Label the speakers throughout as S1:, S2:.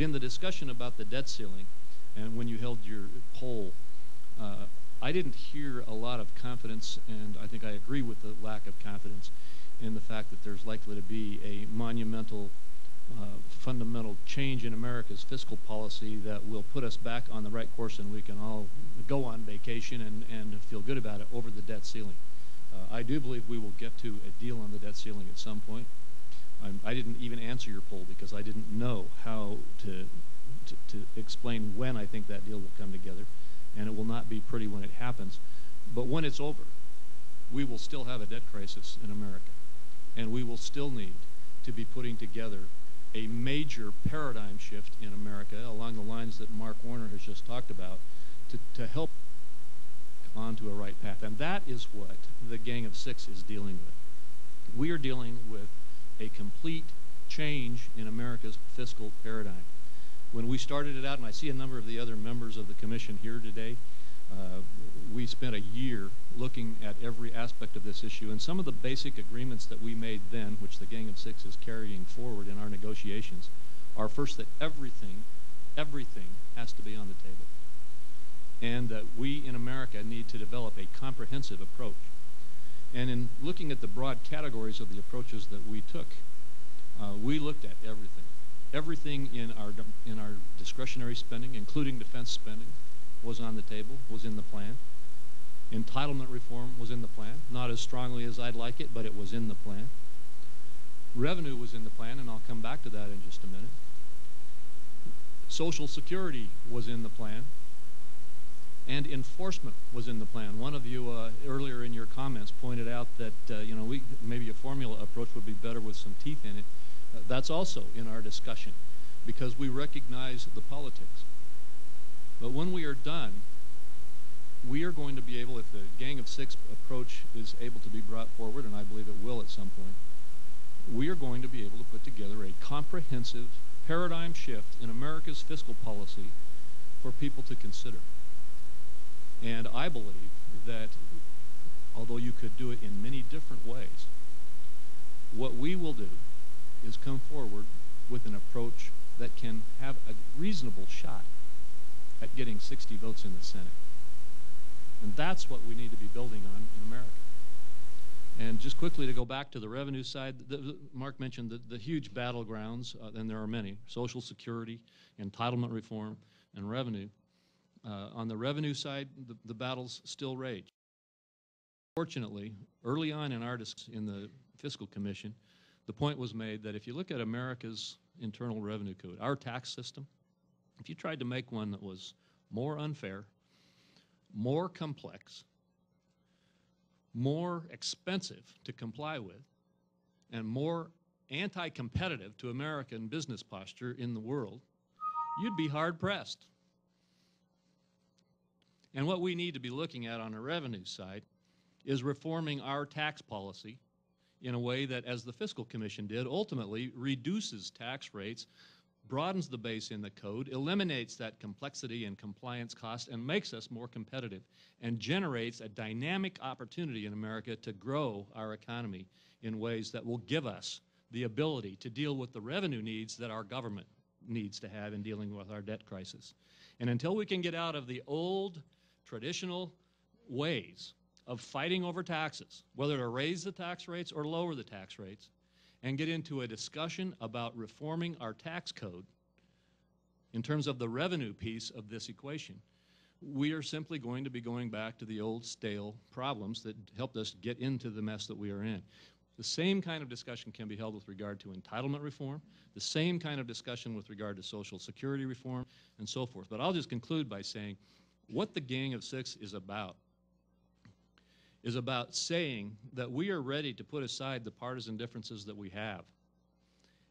S1: In the discussion about the debt ceiling, and when you held your poll, I didn't hear a lot of confidence, and I think I agree with the lack of confidence in the fact that there's likely to be a monumental, fundamental change in America's fiscal policy that will put us back on the right course and we can all go on vacation and feel good about it over the debt ceiling. I do believe we will get to a deal on the debt ceiling at some point. I didn't even answer your poll because I didn't know how to explain when I think that deal will come together, and it will not be pretty when it happens. But when it's over, we will still have a debt crisis in America, and we will still need to be putting together a major paradigm shift in America along the lines that Mark Warner has just talked about to help onto a right path. And that is what the Gang of Six is dealing with. We are dealing with a complete change in America's fiscal paradigm. When we started it out, and I see a number of the other members of the commission here today, we spent a year looking at every aspect of this issue, and some of the basic agreements that we made then, which the Gang of Six is carrying forward in our negotiations, are first that everything has to be on the table, and that we in America need to develop a comprehensive approach. And in looking at the broad categories of the approaches that we took, we looked at everything. Everything in our discretionary spending, including defense spending, was on the table, was in the plan. Entitlement reform was in the plan, not as strongly as I'd like it, but it was in the plan. Revenue was in the plan, and I'll come back to that in just a minute. Social Security was in the plan, and enforcement was in the plan. One of you earlier in your comments pointed out that maybe a formula approach would be better with some teeth in it. That's also in our discussion because we recognize the politics. But when we are done, we are going to be able, if the Gang of Six approach is able to be brought forward, and I believe it will at some point, we are going to be able to put together a comprehensive paradigm shift in America's fiscal policy for people to consider. And I believe that although you could do it in many different ways, what we will do is come forward with an approach that can have a reasonable shot at getting 60 votes in the Senate. And that's what we need to be building on in America. And just quickly to go back to the revenue side, Mark mentioned the huge battlegrounds, and there are many: Social Security, entitlement reform, and revenue. On the revenue side, the battles still rage. Fortunately, early on in our discussion in the Fiscal Commission, the point was made that if you look at America's Internal Revenue Code, our tax system, if you tried to make one that was more unfair, more complex, more expensive to comply with, and more anti-competitive to American business posture in the world, you'd be hard-pressed. And what we need to be looking at on the revenue side is reforming our tax policy in a way that, as the Fiscal Commission did, ultimately reduces tax rates, broadens the base in the code, eliminates that complexity and compliance cost, and makes us more competitive, and generates a dynamic opportunity in America to grow our economy in ways that will give us the ability to deal with the revenue needs that our government needs to have in dealing with our debt crisis. And until we can get out of the old traditional ways of fighting over taxes, whether to raise the tax rates or lower the tax rates, and get into a discussion about reforming our tax code in terms of the revenue piece of this equation, we are simply going to be going back to the old stale problems that helped us get into the mess that we are in. The same kind of discussion can be held with regard to entitlement reform, the same kind of discussion with regard to Social Security reform, and so forth. But I'll just conclude by saying what the Gang of Six is about saying that we are ready to put aside the partisan differences that we have.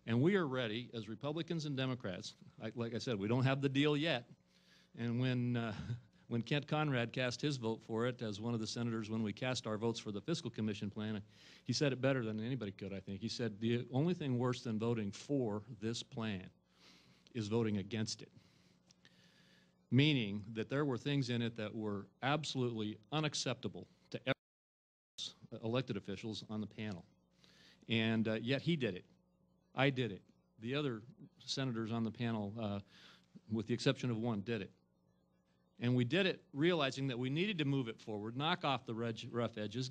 S1: And we are ready, as Republicans and Democrats, like I said, we don't have the deal yet. And when Kent Conrad cast his vote for it as one of the senators when we cast our votes for the Fiscal Commission plan, he said it better than anybody could, I think. He said the only thing worse than voting for this plan is voting against it. Meaning that there were things in it that were absolutely unacceptable to elected officials on the panel. And yet he did it. I did it. the other senators on the panel, with the exception of one, did it. And we did it realizing that we needed to move it forward, knock off the rough edges,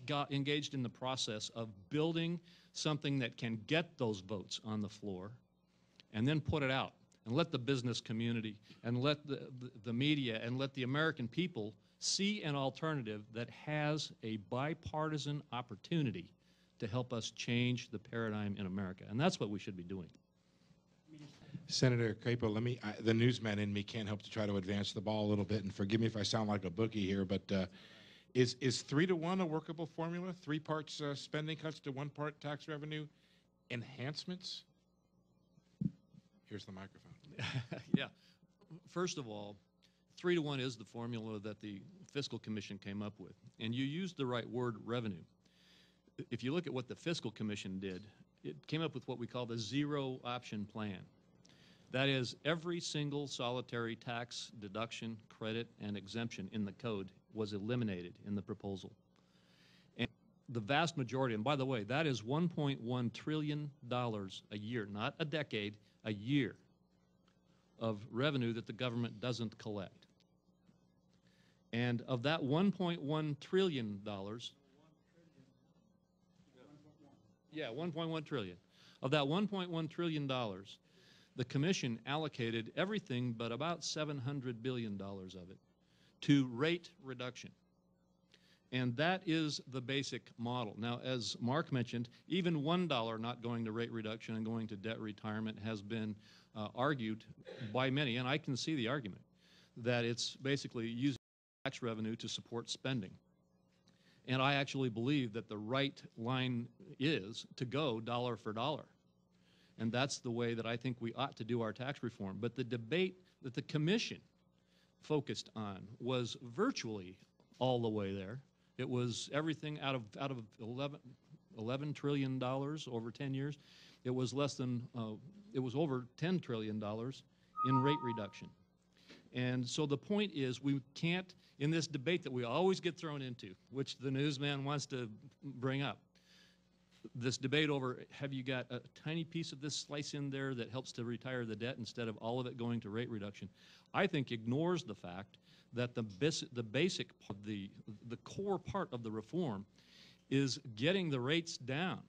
S1: got engaged in the process of building something that can get those votes on the floor, and then put it out, and let the business community, and let the media, and let the American people see an alternative that has a bipartisan opportunity to help us change the paradigm in America. And that's what we should be doing.
S2: Senator Crapo, the newsman in me can't help to try to advance the ball a little bit, and forgive me if I sound like a bookie here, but is 3-to-1 a workable formula? 3 parts spending cuts to 1 part tax revenue enhancements? Here's the microphone.
S1: Yeah. First of all, 3-to-1 is the formula that the Fiscal Commission came up with. And you used the right word, revenue. If you look at what the Fiscal Commission did, it came up with what we call the zero option plan. That is, every single solitary tax deduction, credit, and exemption in the code was eliminated in the proposal. And the vast majority, and by the way, that is $1.1 trillion a year, not a decade, a year of revenue that the government doesn't collect. And of that $1.1 trillion, yeah, 1.1 trillion. Of that $1.1 trillion, the Commission allocated everything but about $700 billion of it to rate reduction. And that is the basic model. Now, as Mark mentioned, even $1 not going to rate reduction and going to debt retirement has been argued by many, and I can see the argument, that it's basically using tax revenue to support spending. And I actually believe that the right line is to go dollar for dollar. And that's the way that I think we ought to do our tax reform. But the debate that the Commission focused on was virtually all the way there. It was everything out of $11 trillion over 10 years. It was less than, it was over $10 trillion in rate reduction. And so the point is, we can't, in this debate that we always get thrown into, which the newsman wants to bring up, this debate over, have you got a tiny piece of this slice in there that helps to retire the debt instead of all of it going to rate reduction, I think ignores the fact that the basic, the core part of the reform is getting the rates down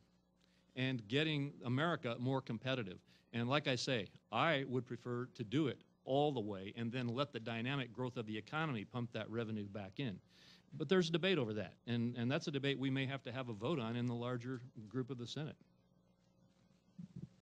S1: and getting America more competitive. And like I say, I would prefer to do it all the way and then let the dynamic growth of the economy pump that revenue back in. But there's a debate over that, and that's a debate we may have to have a vote on in the larger group of the Senate.